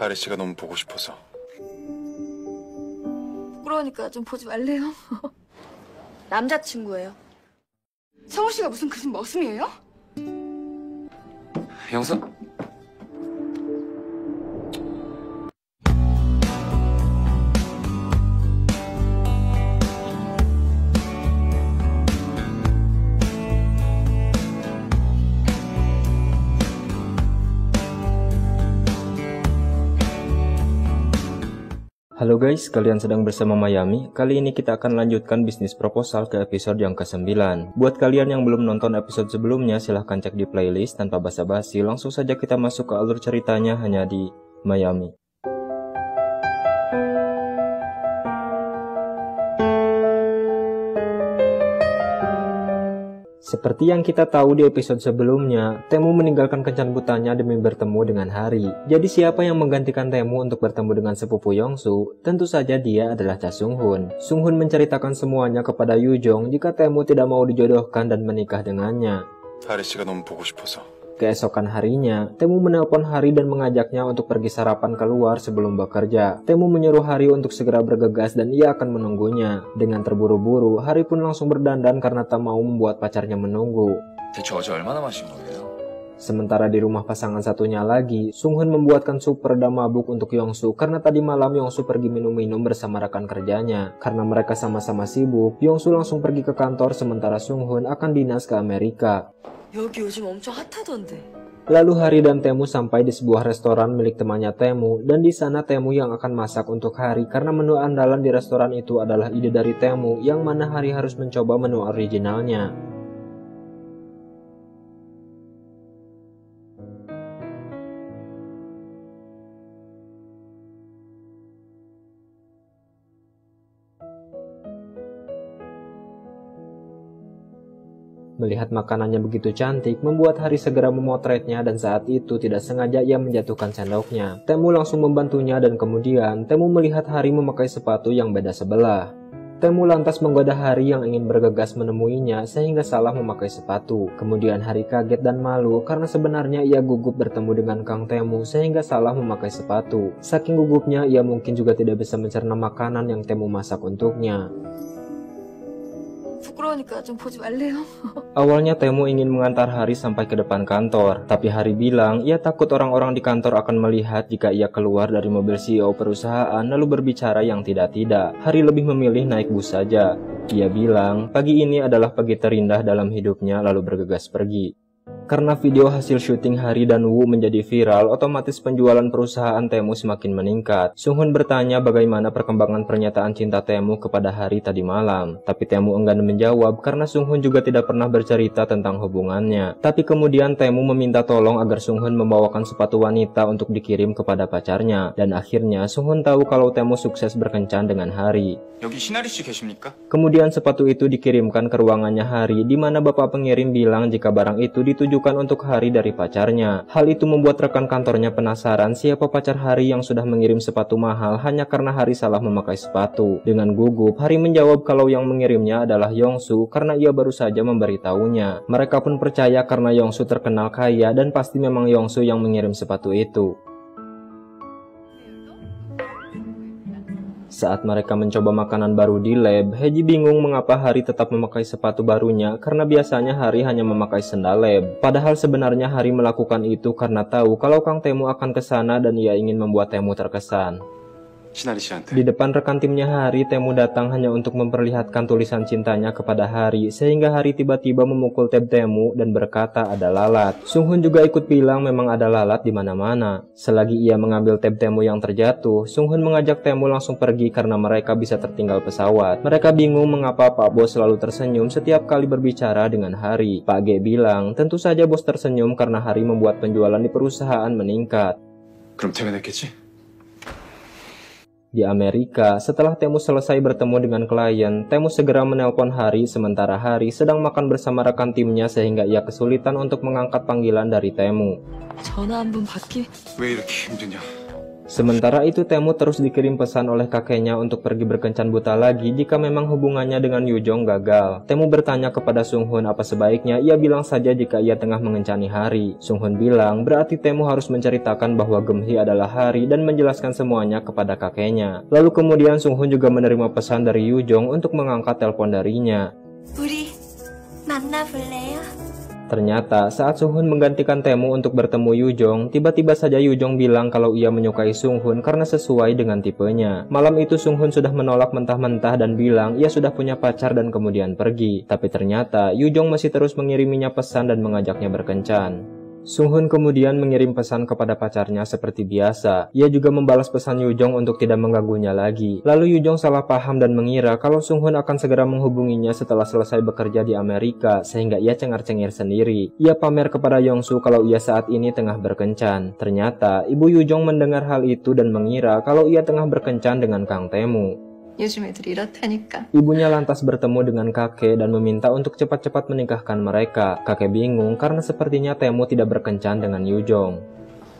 하리 씨가 너무 보고 싶어서. 부끄러우니까 좀 보지 말래요. 남자친구예요. 성우 씨가 무슨 그집 머슴이에요? 영서. Halo guys, kalian sedang bersama Mayami. Kali ini kita akan lanjutkan bisnis proposal ke episode yang ke-9. Buat kalian yang belum nonton episode sebelumnya, silahkan cek di playlist. Tanpa basa-basi, langsung saja kita masuk ke alur ceritanya hanya di Mayami. Seperti yang kita tahu di episode sebelumnya, Taemu meninggalkan kencan butanya demi bertemu dengan Hari. Jadi siapa yang menggantikan Taemu untuk bertemu dengan sepupu Yongsu? Tentu saja dia adalah Cha Sung-hun. Sung-hun menceritakan semuanya kepada Yu-jong jika Taemu tidak mau dijodohkan dan menikah dengannya. 하리 씨가 너무 보고 싶어서. Keesokan harinya, Taemu menelpon Hari dan mengajaknya untuk pergi sarapan keluar sebelum bekerja. Taemu menyuruh Hari untuk segera bergegas dan ia akan menunggunya. Dengan terburu-buru, Hari pun langsung berdandan karena tak mau membuat pacarnya menunggu. 대체 어제 얼마나 마신 거예요? Sementara di rumah pasangan satunya lagi, Sung-hun membuatkan sup peredam mabuk untuk Yongsu karena tadi malam Yongsu pergi minum-minum bersama rekan kerjanya. Karena mereka sama-sama sibuk, Yongsu langsung pergi ke kantor sementara Sung-hun akan dinas ke Amerika. 여기 요즘 엄청 핫하던데. Lalu Hari dan Taemu sampai di sebuah restoran milik temannya Taemu, dan di sana Taemu yang akan masak untuk Hari karena menu andalan di restoran itu adalah ide dari Taemu yang mana Hari harus mencoba menu originalnya. Melihat makanannya begitu cantik, membuat Hari segera memotretnya dan saat itu tidak sengaja ia menjatuhkan sendoknya. Taemu langsung membantunya dan kemudian Taemu melihat Hari memakai sepatu yang beda sebelah. Taemu lantas menggoda Hari yang ingin bergegas menemuinya sehingga salah memakai sepatu. Kemudian Hari kaget dan malu karena sebenarnya ia gugup bertemu dengan Kang Taemu sehingga salah memakai sepatu. Saking gugupnya ia mungkin juga tidak bisa mencerna makanan yang Taemu masak untuknya. 부끄러우니까 좀 보지 말래요. Awalnya Taemu ingin mengantar Hari sampai ke depan kantor, tapi Hari bilang ia takut orang-orang di kantor akan melihat jika ia keluar dari mobil CEO perusahaan lalu berbicara yang tidak-tidak. Hari lebih memilih naik bus saja. Ia bilang pagi ini adalah pagi terindah dalam hidupnya lalu bergegas pergi. Karena video hasil syuting Hari dan Woo menjadi viral, otomatis penjualan perusahaan Taemu semakin meningkat. Sung-hun bertanya bagaimana perkembangan pernyataan cinta Taemu kepada Hari tadi malam. Tapi Taemu enggan menjawab karena Sung-hun juga tidak pernah bercerita tentang hubungannya. Tapi kemudian Taemu meminta tolong agar Sung-hun membawakan sepatu wanita untuk dikirim kepada pacarnya. Dan akhirnya Sung-hun tahu kalau Taemu sukses berkencan dengan Hari. 여기 신하리 씨 계십니까? Kemudian sepatu itu dikirimkan ke ruangannya Hari, di mana bapak pengirim bilang jika barang itu ditujukan untuk Hari dari pacarnya. Hal itu membuat rekan kantornya penasaran siapa pacar Hari yang sudah mengirim sepatu mahal hanya karena Hari salah memakai sepatu. Dengan gugup, Hari menjawab kalau yang mengirimnya adalah Yongsu karena ia baru saja memberitahunya. Mereka pun percaya karena Yongsu terkenal kaya dan pasti memang Yongsu yang mengirim sepatu itu. Saat mereka mencoba makanan baru di lab, Heji bingung mengapa Hari tetap memakai sepatu barunya karena biasanya Hari hanya memakai sendal lab. Padahal sebenarnya Hari melakukan itu karena tahu kalau Kang Taemu akan ke sana dan ia ingin membuat Taemu terkesan. 신하리 씨한테. Di depan rekan timnya Hari, Taemu datang hanya untuk memperlihatkan tulisan cintanya kepada Hari, sehingga Hari tiba-tiba memukul tab Taemu dan berkata ada lalat. Sung-hun juga ikut bilang memang ada lalat di mana-mana. Selagi ia mengambil tab Taemu yang terjatuh, Sung-hun mengajak Taemu langsung pergi karena mereka bisa tertinggal pesawat. Mereka bingung mengapa Pak Bos selalu tersenyum setiap kali berbicara dengan Hari. Pak G bilang, tentu saja bos tersenyum karena Hari membuat penjualan di perusahaan meningkat. 그럼 퇴근했겠지? Di Amerika, setelah Taemu selesai bertemu dengan klien, Taemu segera menelpon Hari sementara Hari sedang makan bersama rekan timnya sehingga ia kesulitan untuk mengangkat panggilan dari Taemu. 전화 한 번 받기? 왜 이렇게 힘드냐? Sementara itu Taemu terus dikirim pesan oleh kakeknya untuk pergi berkencan buta lagi jika memang hubungannya dengan Yujong gagal. Taemu bertanya kepada Sunghun apa sebaiknya ia bilang saja jika ia tengah mengencani Hari. Sunghun bilang berarti Taemu harus menceritakan bahwa Geumhye adalah Hari dan menjelaskan semuanya kepada kakeknya. Lalu kemudian Sunghun juga menerima pesan dari Yujong untuk mengangkat telepon darinya. 우리 만나볼래요? Ternyata saat Sunghun menggantikan Taemu untuk bertemu Yujong, tiba-tiba saja Yujong bilang kalau ia menyukai Sunghun karena sesuai dengan tipenya. Malam itu Sunghun sudah menolak mentah-mentah dan bilang ia sudah punya pacar dan kemudian pergi. Tapi ternyata Yujong masih terus mengiriminya pesan dan mengajaknya berkencan. Sunghun kemudian mengirim pesan kepada pacarnya seperti biasa. Ia juga membalas pesan Yujong untuk tidak mengganggunya lagi. Lalu Yujong salah paham dan mengira kalau Sunghun akan segera menghubunginya setelah selesai bekerja di Amerika, sehingga ia cengar-cengir sendiri. Ia pamer kepada Yongsu kalau ia saat ini tengah berkencan. Ternyata ibu Yujong mendengar hal itu dan mengira kalau ia tengah berkencan dengan Kang Taemu. 요즘 애들이 이렇다니까. Ibunya lantas bertemu dengan kakek dan meminta untuk cepat-cepat menikahkan mereka. Kakek bingung karena sepertinya Taemu tidak berkencan dengan Yujong.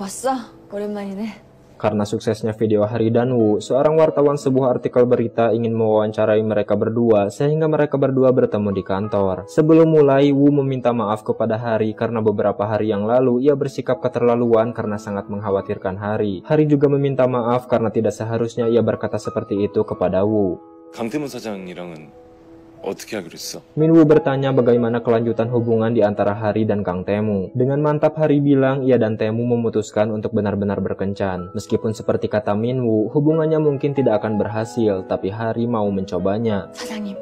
왔어? 오랜만이네. Karena suksesnya video Hari dan Woo, seorang wartawan sebuah artikel berita ingin mewawancarai mereka berdua sehingga mereka berdua bertemu di kantor. Sebelum mulai, Woo meminta maaf kepada Hari karena beberapa hari yang lalu ia bersikap keterlaluan karena sangat mengkhawatirkan Hari. Hari juga meminta maaf karena tidak seharusnya ia berkata seperti itu kepada Woo. 강태문 사장이랑은 어떻게 하기로 했어? Minwoo bertanya bagaimana kelanjutan hubungan di antara Hari dan Kang Taemu. Dengan mantap Hari bilang ia dan Taemu memutuskan untuk benar-benar berkencan. Meskipun seperti kata Minwoo, hubungannya mungkin tidak akan berhasil, tapi Hari mau mencobanya. 사장님,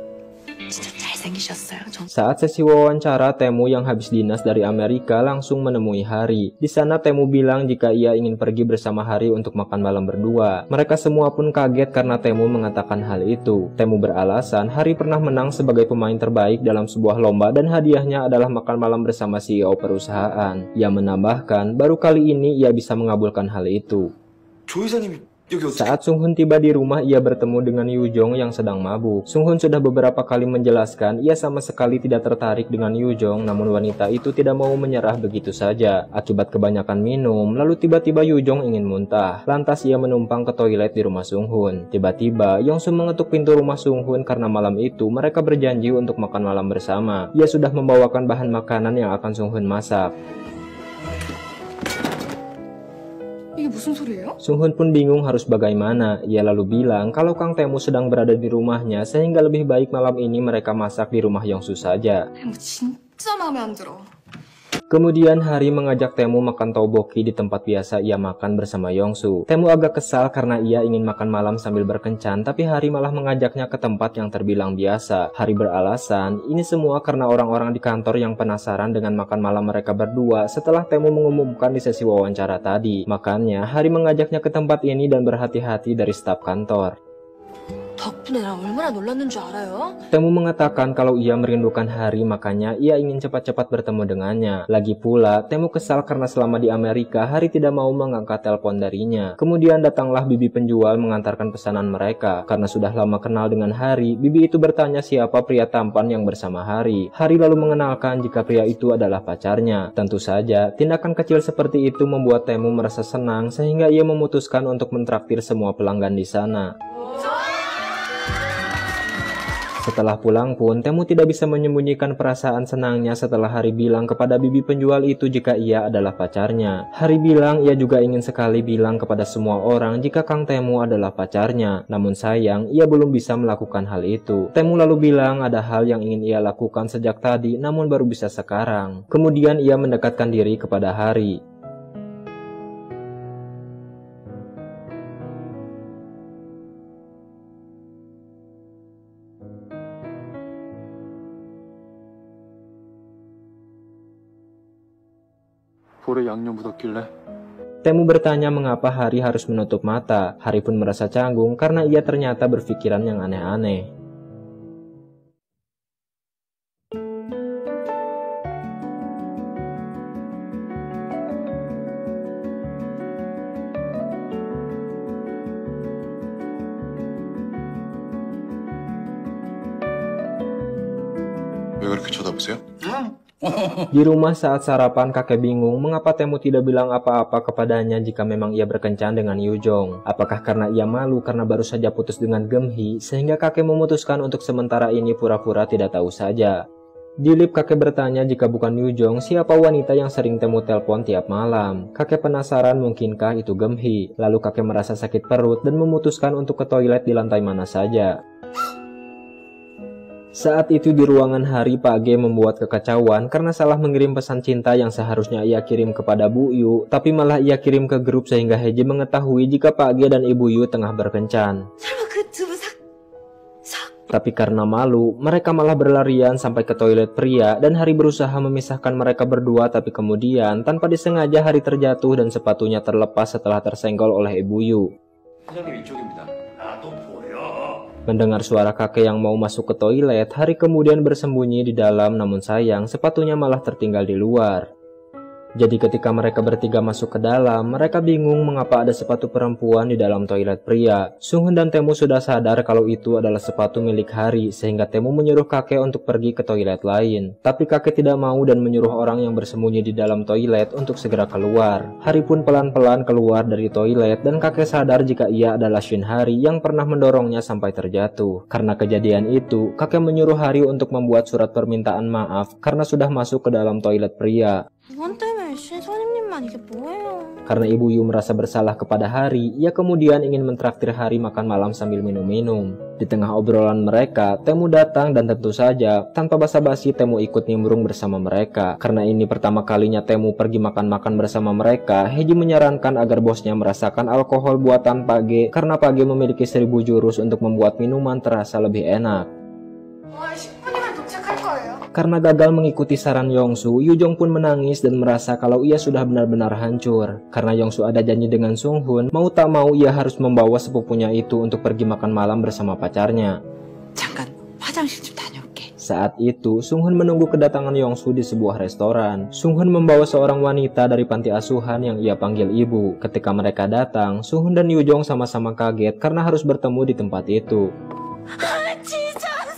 진짜 잘생기셨어요. Saat sesi wawancara, Taemu yang habis dinas dari Amerika langsung menemui Hari. Di sana Taemu bilang jika ia ingin pergi bersama Hari untuk makan malam berdua. Mereka semua pun kaget karena Taemu mengatakan hal itu. Taemu beralasan Hari pernah menang sebagai pemain terbaik dalam sebuah lomba dan hadiahnya adalah makan malam bersama CEO perusahaan. Ia menambahkan baru kali ini ia bisa mengabulkan hal itu. 조 이사님이 여기 어떻게? Saat Sunghun tiba di rumah, ia bertemu dengan Yujong yang sedang mabuk. Sunghun sudah beberapa kali menjelaskan ia sama sekali tidak tertarik dengan Yujong, namun wanita itu tidak mau menyerah begitu saja. Akibat kebanyakan minum, lalu tiba-tiba Yujong ingin muntah. Lantas ia menumpang ke toilet di rumah Sunghun. Tiba-tiba, Yongsu mengetuk pintu rumah Sunghun karena malam itu mereka berjanji untuk makan malam bersama. Ia sudah membawakan bahan makanan yang akan Sunghun masak. 이게 무슨 소리예요? Sunghun pun bingung harus bagaimana. Ia lalu bilang kalau Kang Taemu sedang berada di rumahnya sehingga lebih baik malam ini mereka masak di rumah Yongsu saja. 뭐 진짜 마음에 안 들어. Kemudian Hari mengajak Taemu makan tteokbokki di tempat biasa ia makan bersama Yongsu. Taemu agak kesal karena ia ingin makan malam sambil berkencan, tapi Hari malah mengajaknya ke tempat yang terbilang biasa. Hari beralasan, ini semua karena orang-orang di kantor yang penasaran dengan makan malam mereka berdua setelah Taemu mengumumkan di sesi wawancara tadi. Makanya Hari mengajaknya ke tempat ini dan berhati-hati dari staf kantor. 덕분에 나 얼마나 놀랐는 줄 알아요? Taemu mengatakan kalau ia merindukan Hari, makanya ia ingin cepat-cepat bertemu dengannya. Lagi pula, Taemu kesal karena selama di Amerika, Hari tidak mau mengangkat telepon darinya. Kemudian datanglah bibi penjual mengantarkan pesanan mereka. Karena sudah lama kenal dengan Hari, bibi itu bertanya siapa pria tampan yang bersama Hari. Hari lalu mengenalkan jika pria itu adalah pacarnya. Tentu saja, tindakan kecil seperti itu membuat Taemu merasa senang sehingga ia memutuskan untuk mentraktir semua pelanggan di sana. Setelah pulang pun, Taemu tidak bisa menyembunyikan perasaan senangnya setelah Hari bilang kepada bibi penjual itu jika ia adalah pacarnya. Hari bilang ia juga ingin sekali bilang kepada semua orang jika Kang Taemu adalah pacarnya. Namun sayang, ia belum bisa melakukan hal itu. Taemu lalu bilang ada hal yang ingin ia lakukan sejak tadi, namun baru bisa sekarang. Kemudian ia mendekatkan diri kepada Hari. 볼에 양념 묻었길래 Taemu bertanya mengapa Hari harus menutup mata. Hari pun merasa canggung karena ia ternyata berpikiran yang aneh-aneh. 왜 그렇게 쳐다보세요? 응 Di rumah saat sarapan, kakek bingung mengapa Temu tidak bilang apa-apa kepadanya jika memang ia berkencan dengan Yujong. Apakah karena ia malu karena baru saja putus dengan Gemhi, sehingga kakek memutuskan untuk sementara ini pura-pura tidak tahu saja. Di lift, kakek bertanya jika bukan Yujong, siapa wanita yang sering Temu telepon tiap malam. Kakek penasaran mungkinkah itu Gemhi. Lalu kakek merasa sakit perut dan memutuskan untuk ke toilet di lantai mana saja. Saat itu di ruangan Hari, Pak G membuat kekacauan karena salah mengirim pesan cinta yang seharusnya ia kirim kepada Bu Yu, tapi malah ia kirim ke grup sehingga Heji mengetahui jika Pak G dan Ibu Yu tengah berkencan. Tapi karena malu, mereka malah berlarian sampai ke toilet pria dan Hari berusaha memisahkan mereka berdua, tapi kemudian tanpa disengaja Hari terjatuh dan sepatunya terlepas setelah tersenggol oleh Ibu Yu. Mendengar suara kakek yang mau masuk ke toilet, Hari kemudian bersembunyi di dalam, namun sayang sepatunya malah tertinggal di luar. Jadi ketika mereka bertiga masuk ke dalam, mereka bingung mengapa ada sepatu perempuan di dalam toilet pria. Sunghun dan Temu sudah sadar kalau itu adalah sepatu milik Hari, sehingga Temu menyuruh kakek untuk pergi ke toilet lain. Tapi kakek tidak mau dan menyuruh orang yang bersembunyi di dalam toilet untuk segera keluar. Hari pun pelan-pelan keluar dari toilet dan kakek sadar jika ia adalah Shin Hari yang pernah mendorongnya sampai terjatuh. Karena kejadian itu, kakek menyuruh Hari untuk membuat surat permintaan maaf karena sudah masuk ke dalam toilet pria. Karena Ibu Yu merasa bersalah kepada Hari, ia kemudian ingin mentraktir Hari makan malam sambil minum-minum. Di tengah obrolan mereka, Temu datang dan tentu saja, tanpa basa-basi Temu ikut nimbrung bersama mereka. Karena ini pertama kalinya Temu pergi makan-makan bersama mereka, Heji menyarankan agar bosnya merasakan alkohol buatan Pak G, karena Pak G memiliki 1000 jurus untuk membuat minuman terasa lebih enak. Karena gagal mengikuti saran Yongsu, Yujong pun menangis dan merasa kalau ia sudah benar-benar hancur. Karena Yongsu ada janji dengan Sunghun, mau tak mau ia harus membawa sepupunya itu untuk pergi makan malam bersama pacarnya. Saat itu, Sunghun menunggu kedatangan Yongsu di sebuah restoran. Sunghun membawa seorang wanita dari panti asuhan yang ia panggil ibu. Ketika mereka datang, Sunghun dan Yujong sama-sama kaget karena harus bertemu di tempat itu.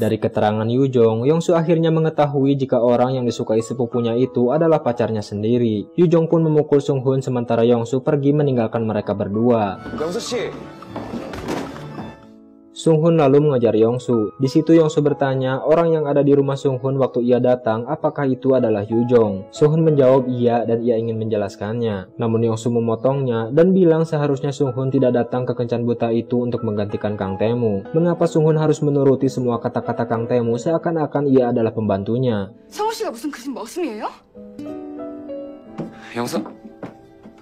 Dari keterangan Yujong, Yongsu akhirnya mengetahui jika orang yang disukai sepupunya itu adalah pacarnya sendiri. Yujong pun memukul Sunghun sementara Yongsu pergi meninggalkan mereka berdua. Sunghun lalu mengejar Yongsu. Di situ Yongsu bertanya orang yang ada di rumah Sunghun waktu ia datang apakah itu adalah Yujong. Sunghun menjawab iya dan ia ingin menjelaskannya. Namun Yongsu memotongnya dan bilang seharusnya Sunghun tidak datang ke kencan buta itu untuk menggantikan Kang Temu. Mengapa Sunghun harus menuruti semua kata-kata Kang Temu seakan-akan ia adalah pembantunya?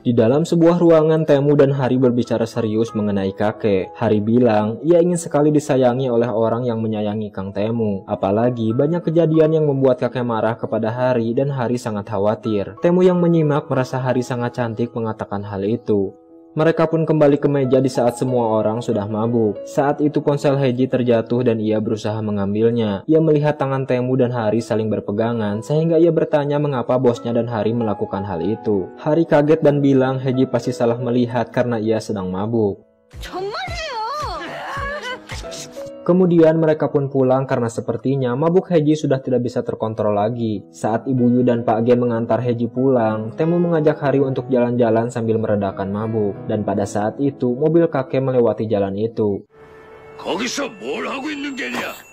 Di dalam sebuah ruangan, Temu dan Hari berbicara serius mengenai kakek. Hari bilang ia ingin sekali disayangi oleh orang yang menyayangi Kang Temu. Apalagi banyak kejadian yang membuat kakek marah kepada Hari dan Hari sangat khawatir. Temu yang menyimak merasa Hari sangat cantik mengatakan hal itu. Mereka pun kembali ke meja di saat semua orang sudah mabuk. Saat itu ponsel Heji terjatuh dan ia berusaha mengambilnya. Ia melihat tangan Temu dan Hari saling berpegangan sehingga ia bertanya mengapa bosnya dan Hari melakukan hal itu. Hari kaget dan bilang Heji pasti salah melihat karena ia sedang mabuk. Kemudian mereka pun pulang karena sepertinya mabuk Heji sudah tidak bisa terkontrol lagi. Saat Ibu Yu dan Pak G mengantar Heji pulang, Temu mengajak Hari untuk jalan-jalan sambil meredakan mabuk. Dan pada saat itu, mobil kakek melewati jalan itu.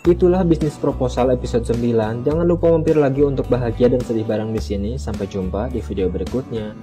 Itulah bisnis proposal episode 9. Jangan lupa mampir lagi untuk bahagia dan sedih bareng di sini. Sampai jumpa di video berikutnya.